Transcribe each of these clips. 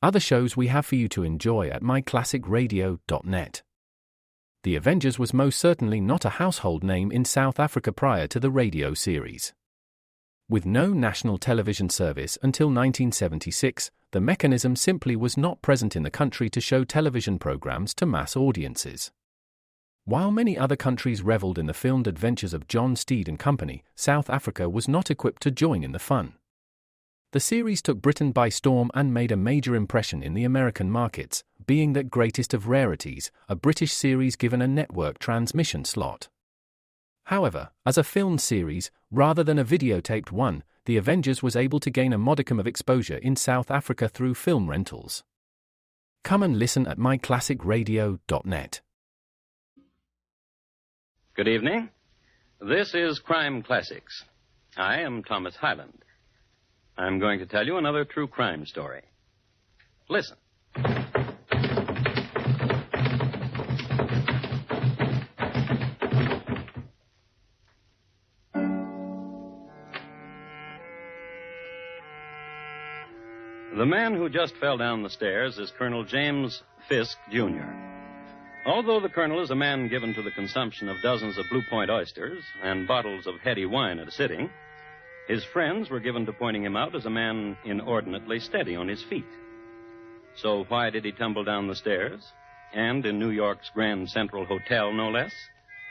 other shows we have for you to enjoy at myclassicradio.net. The Avengers was most certainly not a household name in South Africa prior to the radio series. With no national television service until 1976, the mechanism simply was not present in the country to show television programs to mass audiences. While many other countries reveled in the filmed adventures of John Steed and company, South Africa was not equipped to join in the fun. The series took Britain by storm and made a major impression in the American markets, being that greatest of rarities, a British series given a network transmission slot. However, as a filmed series, rather than a videotaped one, The Avengers was able to gain a modicum of exposure in South Africa through film rentals. Come and listen at myclassicradio.net. Good evening. This is Crime Classics. I am Thomas Hyland. I'm going to tell you another true crime story. Listen. The man who just fell down the stairs is Colonel James Fisk, Jr. Although the colonel is a man given to the consumption of dozens of Blue Point oysters and bottles of heady wine at a sitting, his friends were given to pointing him out as a man inordinately steady on his feet. So why did he tumble down the stairs? And in New York's Grand Central Hotel, no less,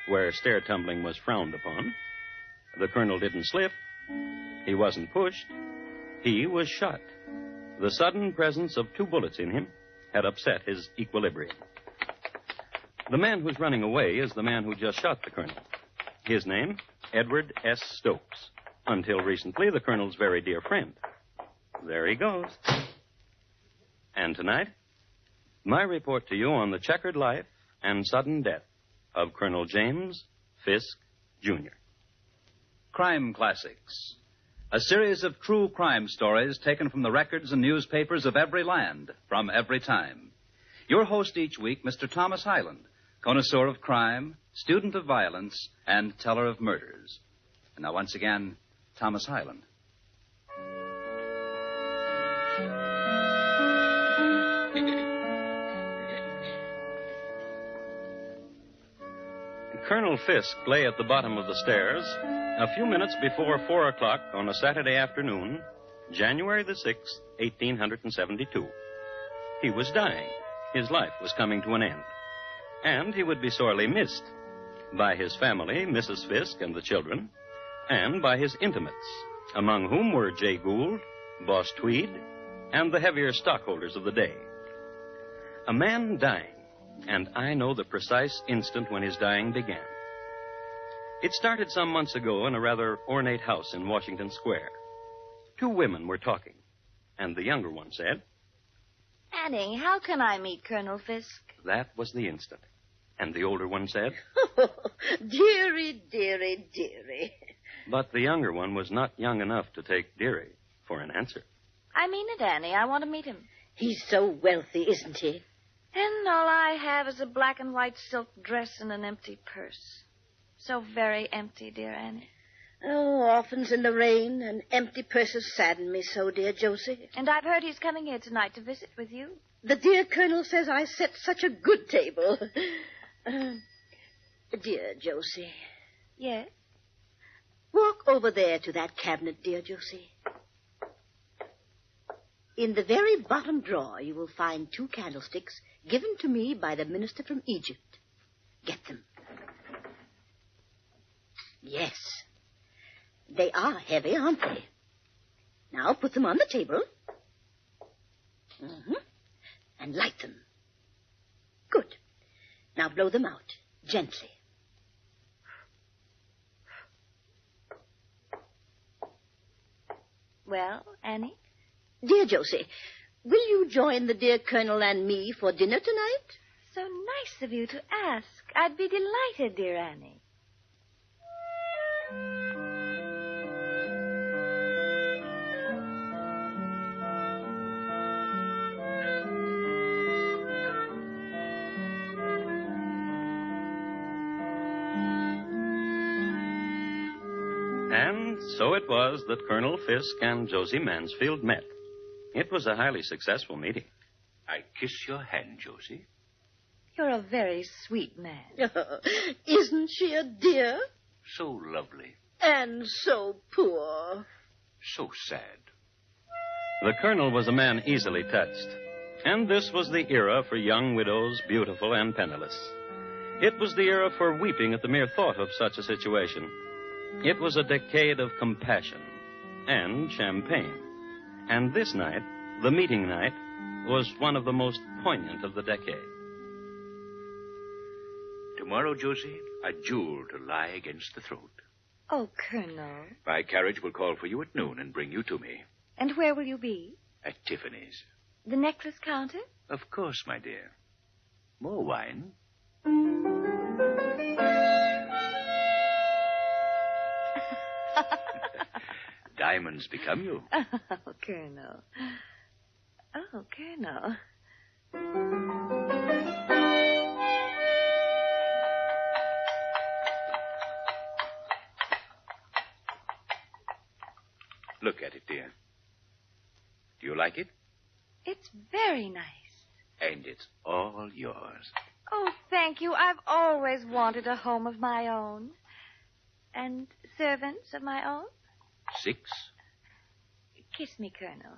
where stair tumbling was frowned upon. The colonel didn't slip. He wasn't pushed. He was shot. The sudden presence of 2 bullets in him had upset his equilibrium. The man who's running away is the man who just shot the colonel. His name, Edward S. Stokes. Until recently, the colonel's very dear friend. There he goes. And tonight, my report to you on the checkered life and sudden death of Colonel James Fisk, Jr. Crime Classics. A series of true crime stories taken from the records and newspapers of every land, from every time. Your host each week, Mr. Thomas Hyland, connoisseur of crime, student of violence, and teller of murders. And now, once again, Thomas Hyland. Colonel Fisk lay at the bottom of the stairs a few minutes before 4 o'clock on a Saturday afternoon, January the 6th, 1872. He was dying. His life was coming to an end. And he would be sorely missed by his family, Mrs. Fisk and the children, and by his intimates, among whom were Jay Gould, Boss Tweed, and the heavier stockholders of the day. A man dying, and I know the precise instant when his dying began. It started some months ago in a rather ornate house in Washington Square. 2 women were talking, and the younger one said, Annie, how can I meet Colonel Fisk? That was the instant. And the older one said, Oh, dearie, dearie, dearie. But the younger one was not young enough to take dearie for an answer. I mean it, Annie. I want to meet him. He's so wealthy, isn't he? And all I have is a black and white silk dress and an empty purse. So very empty, dear Annie. Oh, orphans in the rain and empty purses sadden me so, dear Josie. And I've heard he's coming here tonight to visit with you. The dear Colonel says I set such a good table. Dear Josie. Yes? Walk over there to that cabinet, dear Josie. In the very bottom drawer, you will find 2 candlesticks given to me by the minister from Egypt. Get them. Yes. They are heavy, aren't they? Now put them on the table. Mm-hmm. And light them. Good. Now blow them out, gently. Well, Annie? Dear Josie, will you join the dear Colonel and me for dinner tonight? So nice of you to ask. I'd be delighted, dear Annie. And so it was that Colonel Fisk and Josie Mansfield met. It was a highly successful meeting. I kiss your hand, Josie. You're a very sweet man. Isn't she a dear? So lovely. And so poor. So sad. The colonel was a man easily touched. And this was the era for young widows, beautiful and penniless. It was the era for weeping at the mere thought of such a situation. It was a decade of compassion and champagne. And this night, the meeting night, was one of the most poignant of the decade. Tomorrow, Josie, a jewel to lie against the throat. Oh, Colonel. My carriage will call for you at noon and bring you to me. And where will you be? At Tiffany's. The necklace counter? Of course, my dear. More wine? Diamonds become you. Oh, Colonel. Oh, Colonel. Look at it, dear. Do you like it? It's very nice. And it's all yours. Oh, thank you. I've always wanted a home of my own. And servants of my own. 6? Kiss me, Colonel.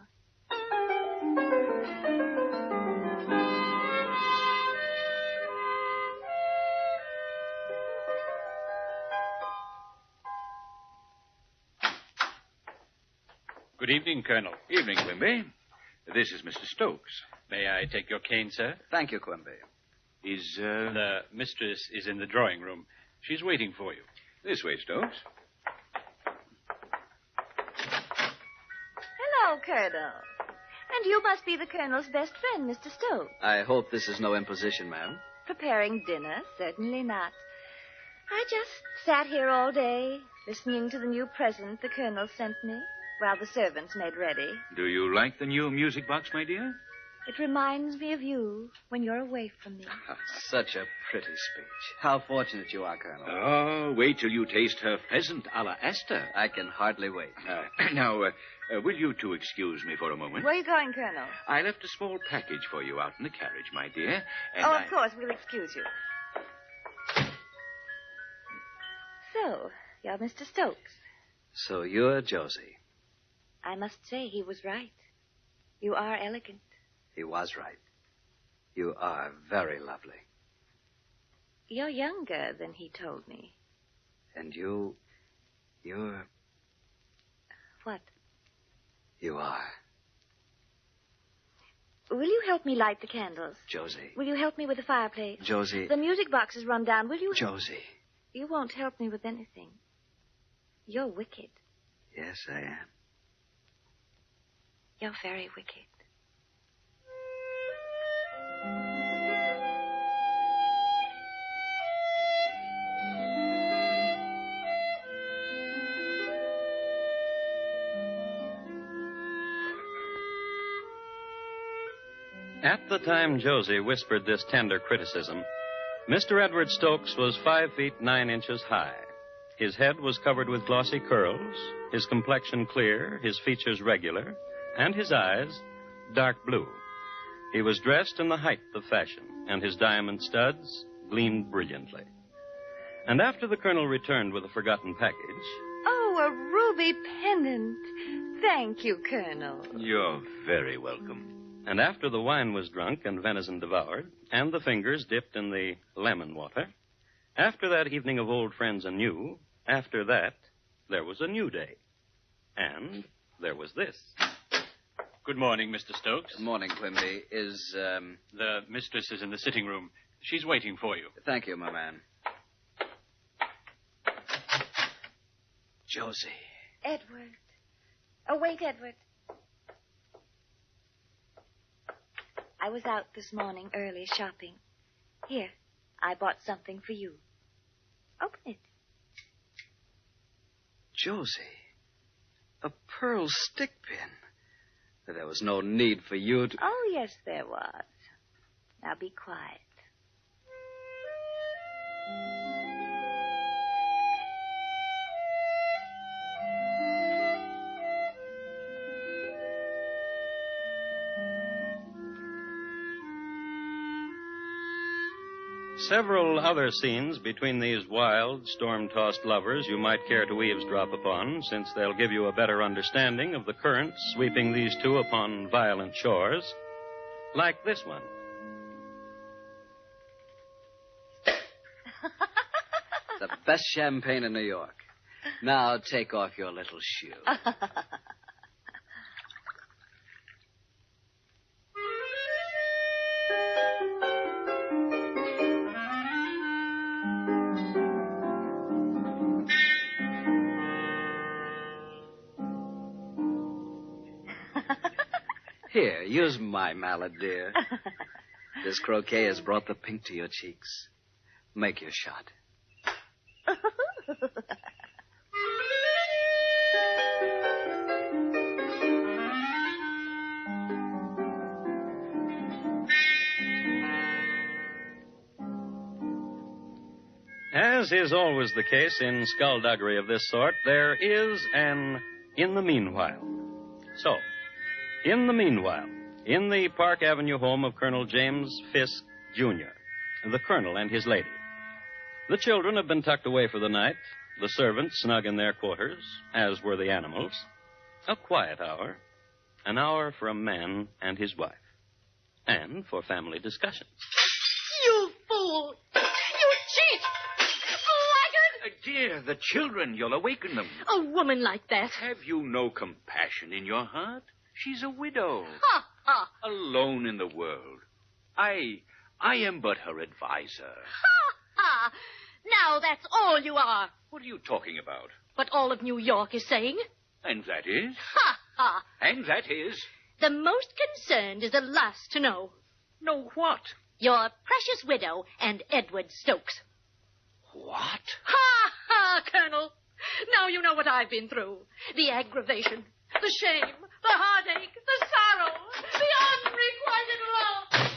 Good evening, Colonel. Evening, Quimby. This is Mr. Stokes. May I take your cane, sir? Thank you, Quimby. Is, The mistress is in the drawing room. She's waiting for you. This way, Stokes. Hello, Colonel. And you must be the Colonel's best friend, Mr. Stokes. I hope this is no imposition, ma'am. Preparing dinner? Certainly not. I just sat here all day, listening to the new present the Colonel sent me, while the servants made ready. Do you like the new music box, my dear? It reminds me of you when you're away from me. Such a pretty speech. How fortunate you are, Colonel. Oh, wait till you taste her pheasant a la Esther. I can hardly wait. Now, will you two excuse me for a moment? Where are you going, Colonel? I left a small package for you out in the carriage, my dear. And Of course, we'll excuse you. So, you're Mr. Stokes. So you're Josie. I must say he was right. You are elegant. He was right. You are very lovely. You're younger than he told me. And you're... What? You are. Will you help me light the candles? Josie. Will you help me with the fireplace? Josie. The music box is run down. Will you... Josie. You won't help me with anything. You're wicked. Yes, I am. You're very wicked. At the time Josie whispered this tender criticism, Mr. Edward Stokes was 5 feet 9 inches high. His head was covered with glossy curls, his complexion clear, his features regular, and his eyes dark blue. He was dressed in the height of fashion, and his diamond studs gleamed brilliantly. And after the colonel returned with a forgotten package... Oh, a ruby pendant. Thank you, Colonel. You're very welcome. And after the wine was drunk and venison devoured, and the fingers dipped in the lemon water, after that evening of old friends and new, after that, there was a new day. And there was this. Good morning, Mr. Stokes. Good morning, Quimby. Is, The mistress is in the sitting room. She's waiting for you. Thank you, my man. Josie. Edward. Oh, wait, Edward. I was out this morning early shopping. Here, I bought something for you. Open it. Josie. A pearl stick pin. There was no need for you to... Oh, yes, there was. Now be quiet. Several other scenes between these wild, storm-tossed lovers you might care to eavesdrop upon, since they'll give you a better understanding of the currents sweeping these two upon violent shores, like this one. The best champagne in New York. Now take off your little shoe. Here, use my mallet, dear. This croquet has brought the pink to your cheeks. Make your shot. As is always the case in skullduggery of this sort, there is an in the meanwhile. So, in the meanwhile, in the Park Avenue home of Colonel James Fisk, Jr., the colonel and his lady. The children have been tucked away for the night, the servants snug in their quarters, as were the animals. A quiet hour, an hour for a man and his wife, and for family discussions. You fool! You cheat! Blackguard! Dear, the children, you'll awaken them. A woman like that. Have you no compassion in your heart? She's a widow. Ha, ha. Alone in the world. I am but her advisor. Ha, ha. Now that's all you are. What are you talking about? What all of New York is saying. And that is? Ha, ha. And that is? The most concerned is the last to know. Know what? Your precious widow and Edward Stokes. What? Ha, ha, Colonel. Now you know what I've been through. The aggravation, the shame, the heartache, the sorrow, the unrequited love.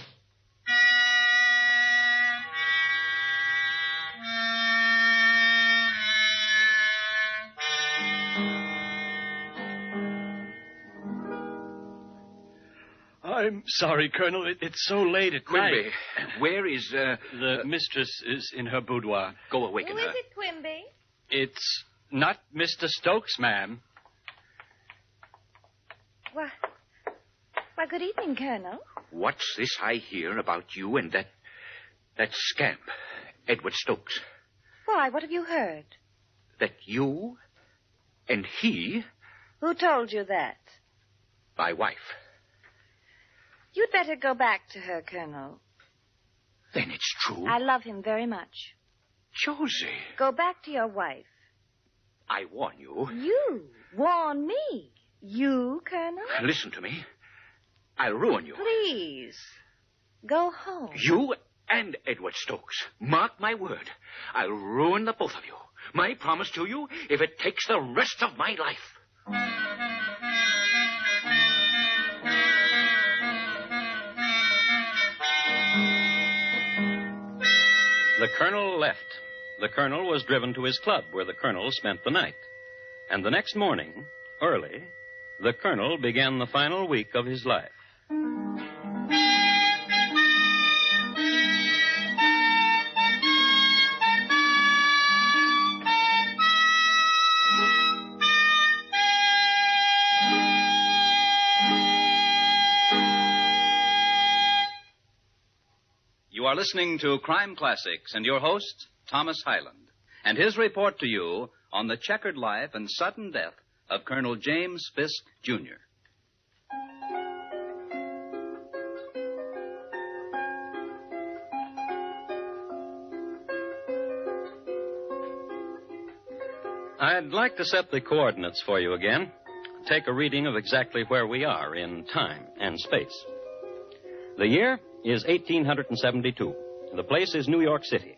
I'm sorry, Colonel. It's so late at night. Quimby, where is, The mistress is in her boudoir. Go awaken Who her. is it, Quimby? It's not Mr. Stokes, ma'am. Why, good evening, Colonel. What's this I hear about you and that scamp, Edward Stokes? Why, what have you heard? That you and he, Who told you that? my wife. You'd better go back to her, Colonel. Then it's true. I love him very much. Josie, Go back to your wife. I warn you. You warn me. You, Colonel? Listen to me. I'll ruin you. Please. Go home. You and Edward Stokes. Mark my word. I'll ruin the both of you. My promise to you, if it takes the rest of my life. The colonel left. The colonel was driven to his club, where the colonel spent the night. And the next morning, early, the colonel began the final week of his life. You are listening to Crime Classics and your host, Thomas Hyland, and his report to you on the checkered life and sudden death of Colonel James Fisk, Jr. I'd like to set the coordinates for you again. Take a reading of exactly where we are in time and space. The year is 1872. The place is New York City.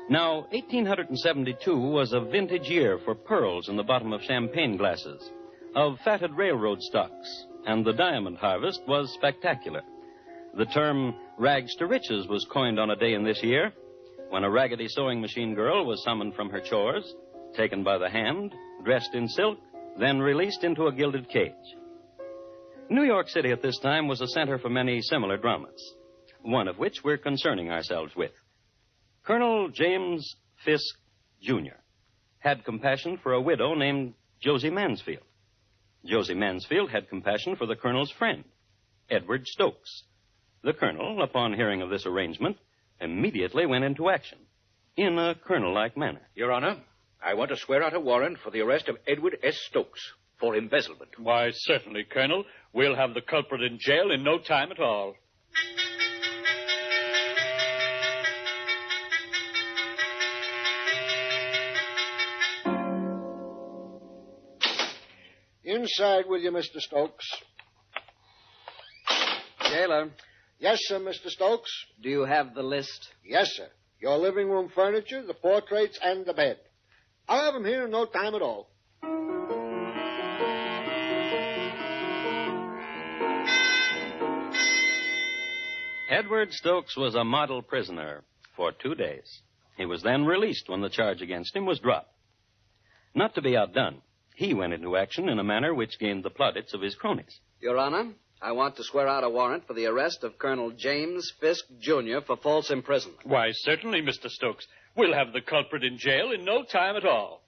Now, 1872 was a vintage year for pearls in the bottom of champagne glasses, of fatted railroad stocks, and the diamond harvest was spectacular. The term rags to riches was coined on a day in this year, when a raggedy sewing machine girl was summoned from her chores, taken by the hand, dressed in silk, then released into a gilded cage. New York City at this time was a center for many similar dramas, one of which we're concerning ourselves with. Colonel James Fisk, Jr., had compassion for a widow named Josie Mansfield. Josie Mansfield had compassion for the colonel's friend, Edward Stokes. The colonel, upon hearing of this arrangement, immediately went into action in a colonel-like manner. Your Honor, I want to swear out a warrant for the arrest of Edward S. Stokes for embezzlement. Why, certainly, Colonel. We'll have the culprit in jail in no time at all. Inside with you, Mr. Stokes. Jailer, Yes, sir, Mr. Stokes. do you have the list? Yes, sir. Your living room furniture, the portraits, and the bed. I'll have them here in no time at all. Edward Stokes was a model prisoner for 2 days. He was then released when the charge against him was dropped. Not to be outdone, he went into action in a manner which gained the plaudits of his cronies. Your Honor, I want to swear out a warrant for the arrest of Colonel James Fisk, Jr. for false imprisonment. Why, certainly, Mr. Stokes. We'll have the culprit in jail in no time at all.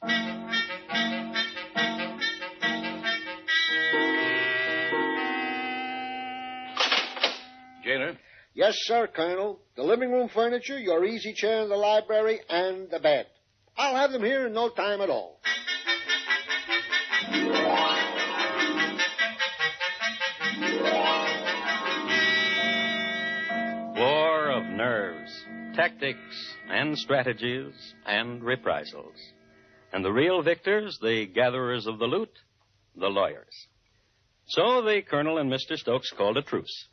Jailer, Yes, sir, Colonel. The living room furniture, your easy chair in the library, and the bed. I'll have them here in no time at all. War of nerves, tactics, and strategies, and reprisals. And the real victors, the gatherers of the loot, the lawyers. So the colonel and Mr. Stokes called a truce,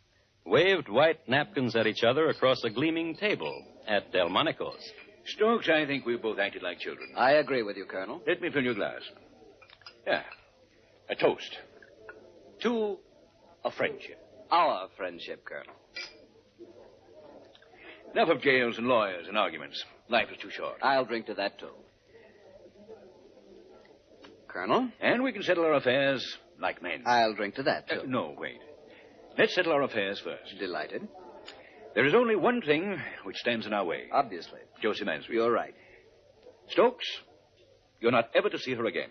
waved white napkins at each other across a gleaming table at Delmonico's. Stokes, I think we both acted like children. I agree with you, Colonel. Let me fill your glass. Yeah. A toast. To a friendship. Our friendship, Colonel. Enough of jails and lawyers and arguments. Life is too short. I'll drink to that, too. Colonel? And we can settle our affairs like men. I'll drink to that, too. No, wait. Let's settle our affairs first. Delighted. There is only one thing which stands in our way. Obviously. Josie Mansfield. You're right. Stokes, you're not ever to see her again.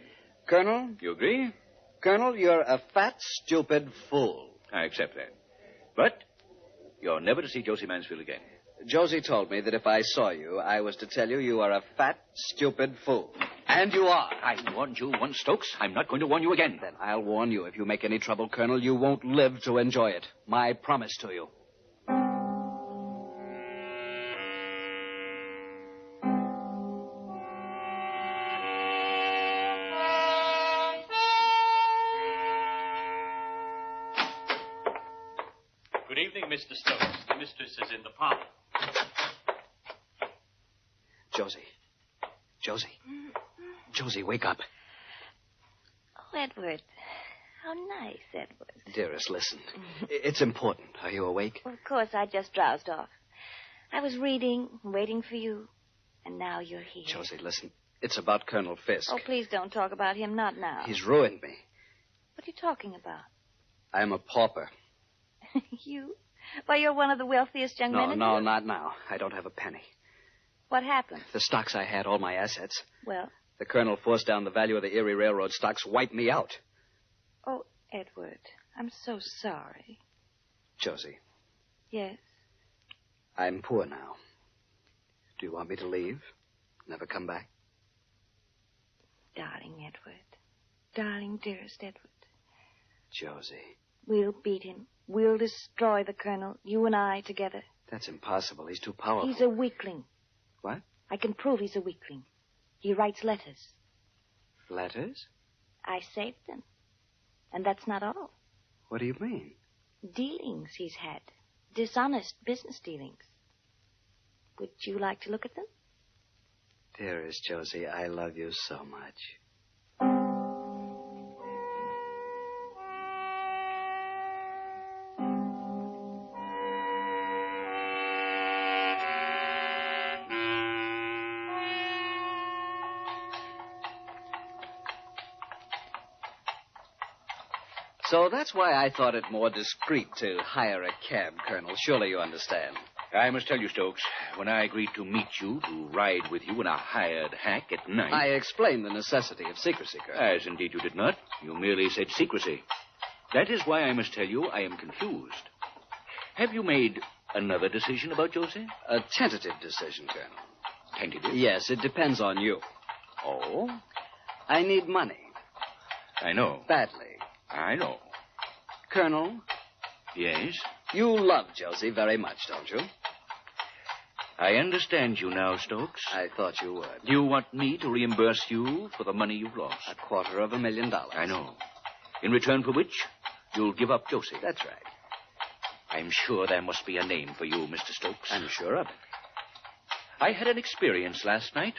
Colonel? You agree? Colonel, you're a fat, stupid fool. I accept that. But you're never to see Josie Mansfield again. Josie told me that if I saw you, I was to tell you you are a fat, stupid fool. And you are. I warned you once, Stokes. I'm not going to warn you again. Then I'll warn you. If you make any trouble, Colonel, you won't live to enjoy it. My promise to you. Good evening, Mr. Stokes. The mistress is in the parlor. Josie. Josie. Josie, wake up. Oh, Edward. How nice, Edward. Dearest, listen. It's important. Are you awake? Well, of course, I just drowsed off. I was reading, waiting for you, and now you're here. Josie, listen. It's about Colonel Fisk. Oh, please don't talk about him. Not now. He's ruined me. What are you talking about? I'm a pauper. You? Why, you're one of the wealthiest young men in No, the... not now. I don't have a penny. What happened? The stocks I had, all my assets. Well? The colonel forced down the value of the Erie Railroad stocks, wiped me out. Oh, Edward, I'm so sorry. Josie, Yes? I'm poor now. Do you want me to leave? Never come back? Darling Edward. Darling, dearest Edward. Josie. We'll beat him. We'll destroy the colonel, you and I together. That's impossible. He's too powerful. He's a weakling. What? I can prove he's a weakling. He writes letters. Letters? I saved them. And that's not all. What do you mean? Dealings he's had. Dishonest business dealings. Would you like to look at them? Dearest Josie, I love you so much. So that's why I thought it more discreet to hire a cab, Colonel. Surely you understand. I must tell you, Stokes, when I agreed to meet you, to ride with you in a hired hack at night... I explained the necessity of secrecy, Colonel. As indeed you did not. You merely said secrecy. That is why I must tell you I am confused. Have you made another decision about Josie? A tentative decision, Colonel. Tentative? Yes, it depends on you. Oh? I need money. I know. Badly. I know. Colonel, Yes? you love Josie very much, don't you? I understand you now, Stokes. I thought you would. You want me to reimburse you for the money you've lost? $250,000. I know. In return for which, you'll give up Josie. That's right. I'm sure there must be a name for you, Mr. Stokes. I'm sure of it. I had an experience last night.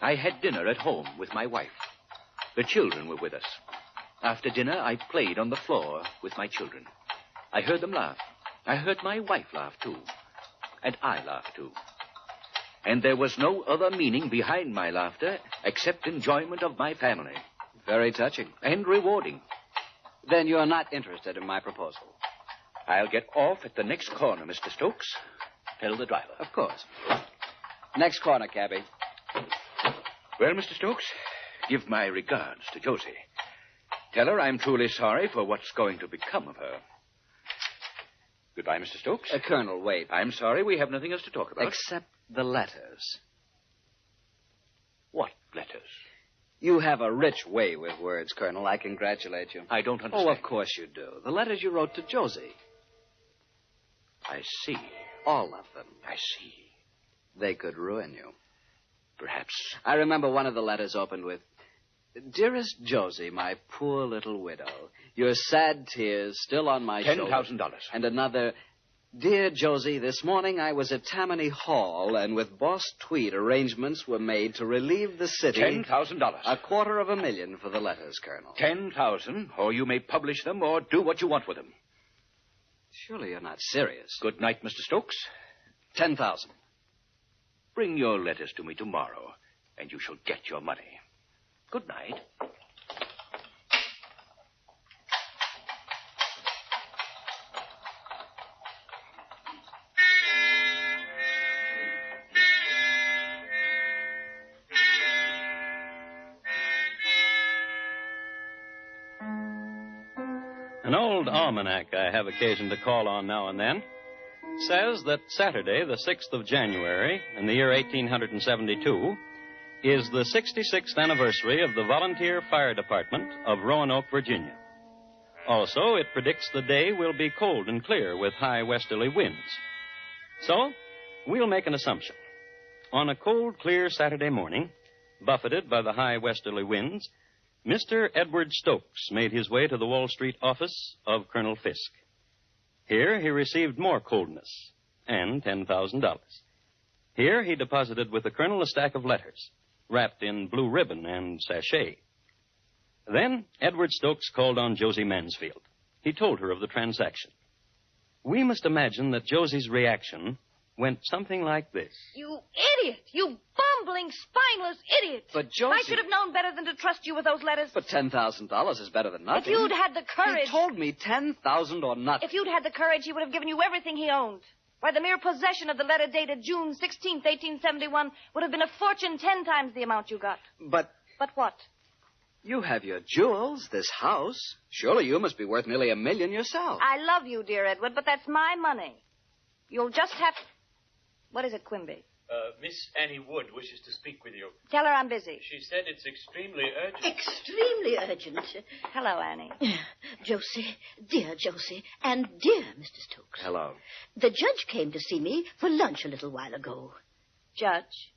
I had dinner at home with my wife. The children were with us. After dinner, I played on the floor with my children. I heard them laugh. I heard my wife laugh, too. And I laughed, too. And there was no other meaning behind my laughter except enjoyment of my family. Very touching. And rewarding. Then you're not interested in my proposal. I'll get off at the next corner, Mr. Stokes. Tell the driver. Of course. Next corner, cabby. Well, Mr. Stokes, give my regards to Josie. Tell her I'm truly sorry for what's going to become of her. Goodbye, Mr. Stokes. Colonel, wait. I'm sorry we have nothing else to talk about. Except the letters. What letters? You have a rich way with words, Colonel. I congratulate you. I don't understand. Oh, of course you do. The letters you wrote to Josie. I see. All of them. I see. They could ruin you. Perhaps. I remember one of the letters opened with, "Dearest Josie, my poor little widow, your sad tears still on my shoulders." $10,000. And another, "Dear Josie, this morning I was at Tammany Hall, and with Boss Tweed arrangements were made to relieve the city." $10,000. $250,000 for the letters, Colonel. 10,000, or you may publish them or do what you want with them. Surely you're not serious. Good night, Mr. Stokes. 10,000. Bring your letters to me tomorrow, and you shall get your money. Good night. An old almanac I have occasion to call on now and then says that Saturday, the 6th of January, in the year 1872, is the 66th anniversary of the Volunteer Fire Department of Roanoke, Virginia. Also, it predicts the day will be cold and clear with high westerly winds. So, we'll make an assumption. On a cold, clear Saturday morning, buffeted by the high westerly winds, Mr. Edward Stokes made his way to the Wall Street office of Colonel Fisk. Here he received more coldness and $10,000. Here he deposited with the colonel a stack of letters, wrapped in blue ribbon and sachet. Then Edward Stokes called on Josie Mansfield. He told her of the transaction. We must imagine that Josie's reaction went something like this. You idiot! You bumbling, spineless idiot! But Josie... I should have known better than to trust you with those letters. But $10,000 is better than nothing. If you'd had the courage... He told me 10,000 or nothing. If you'd had the courage, he would have given you everything he owned. Why, the mere possession of the letter dated June 16th, 1871 would have been a fortune 10 times the amount you got. But But what? you have your jewels, this house. Surely you must be worth nearly $1 million yourself. I love you, dear Edward, but that's my money. You'll just have... What is it, Quimby? Miss Annie Wood wishes to speak with you. Tell her I'm busy. She said it's extremely urgent. Extremely urgent. Hello, Annie. Josie, dear Josie, and dear Mr. Stokes. Hello. The judge came to see me for lunch a little while ago. Judge?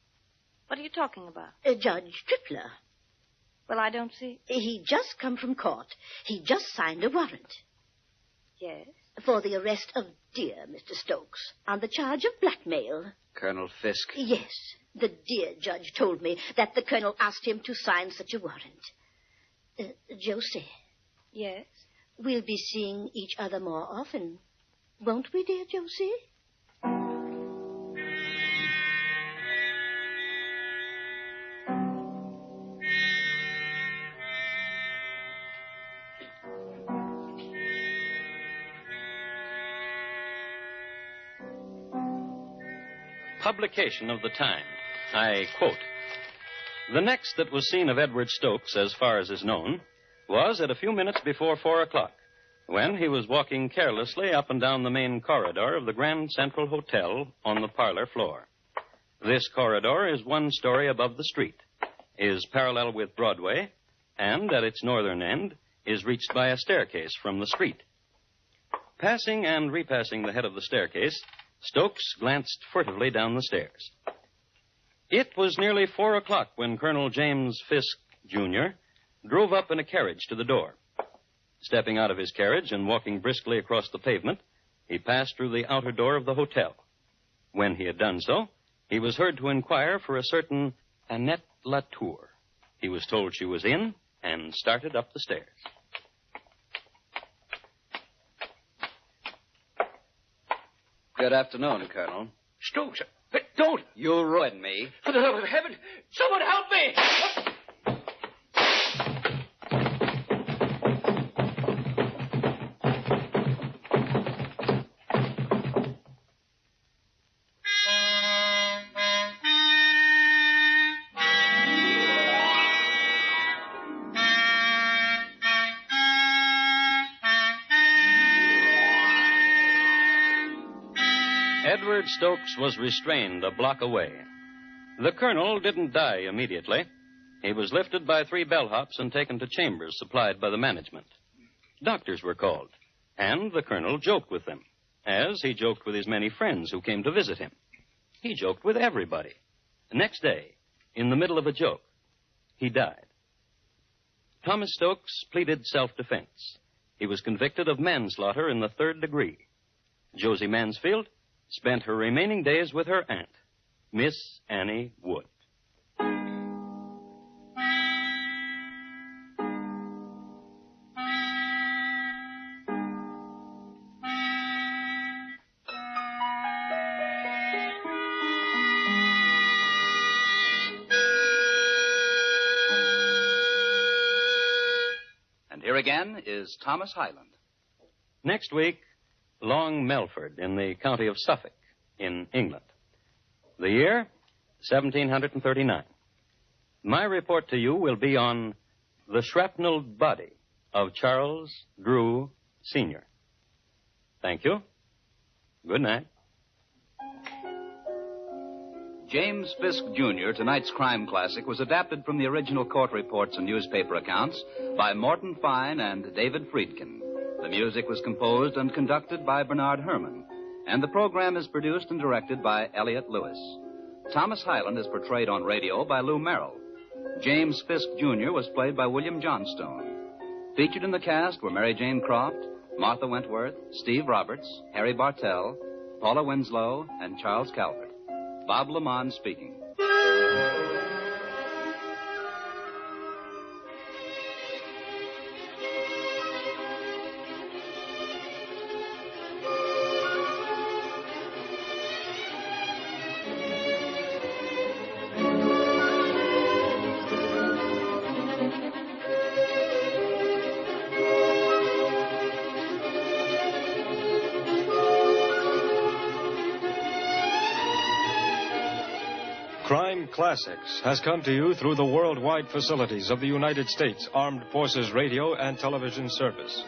What are you talking about? Judge Tripler. Well, I don't see... He just come from court. He just signed a warrant. Yes? For the arrest of dear Mr. Stokes on the charge of blackmail. Colonel Fisk. Yes. The dear judge told me that the colonel asked him to sign such a warrant. Josie. Yes? We'll be seeing each other more often. Won't we, dear Josie? publication of the time. I quote, "The next that was seen of Edward Stokes, as far as is known, was at a few minutes before 4 o'clock, when he was walking carelessly up and down the main corridor of the Grand Central Hotel on the parlor floor. This corridor is 1 story above the street, is parallel with Broadway, and at its northern end is reached by a staircase from the street. Passing and repassing the head of the staircase, Stokes glanced furtively down the stairs. It was nearly 4 o'clock when Colonel James Fisk, Jr., drove up in a carriage to the door. Stepping out of his carriage and walking briskly across the pavement, he passed through the outer door of the hotel. When he had done so, he was heard to inquire for a certain Annette Latour. He was told she was in and started up the stairs. Good afternoon, Colonel. Stokes, don't! You ruined me. For the love of heaven, someone help me! Edward Stokes was restrained a block away. The colonel didn't die immediately. He was lifted by 3 bellhops and taken to chambers supplied by the management. Doctors were called, and the colonel joked with them, as he joked with his many friends who came to visit him. He joked with everybody. The next day, in the middle of a joke, he died. Thomas Stokes pleaded self-defense. He was convicted of manslaughter in the 3rd degree. Josie Mansfield spent her remaining days with her aunt, Miss Annie Wood. And here again is Thomas Hyland. Next week, Long Melford in the county of Suffolk in England. The year, 1739. My report to you will be on the shrapnelled body of Charles Drew, Sr. Thank you. Good night. James Fisk, Jr., tonight's crime classic, was adapted from the original court reports and newspaper accounts by Morton Fine and David Friedkin. The music was composed and conducted by Bernard Herrmann, and the program is produced and directed by Elliott Lewis. Thomas Hyland is portrayed on radio by Lou Merrill. James Fisk, Jr. was played by William Johnstone. Featured in the cast were Mary Jane Croft, Martha Wentworth, Steve Roberts, Harry Bartell, Paula Winslow, and Charles Calvert. Bob Lamont speaking. Crime Classics has come to you through the worldwide facilities of the United States Armed Forces Radio and Television Service.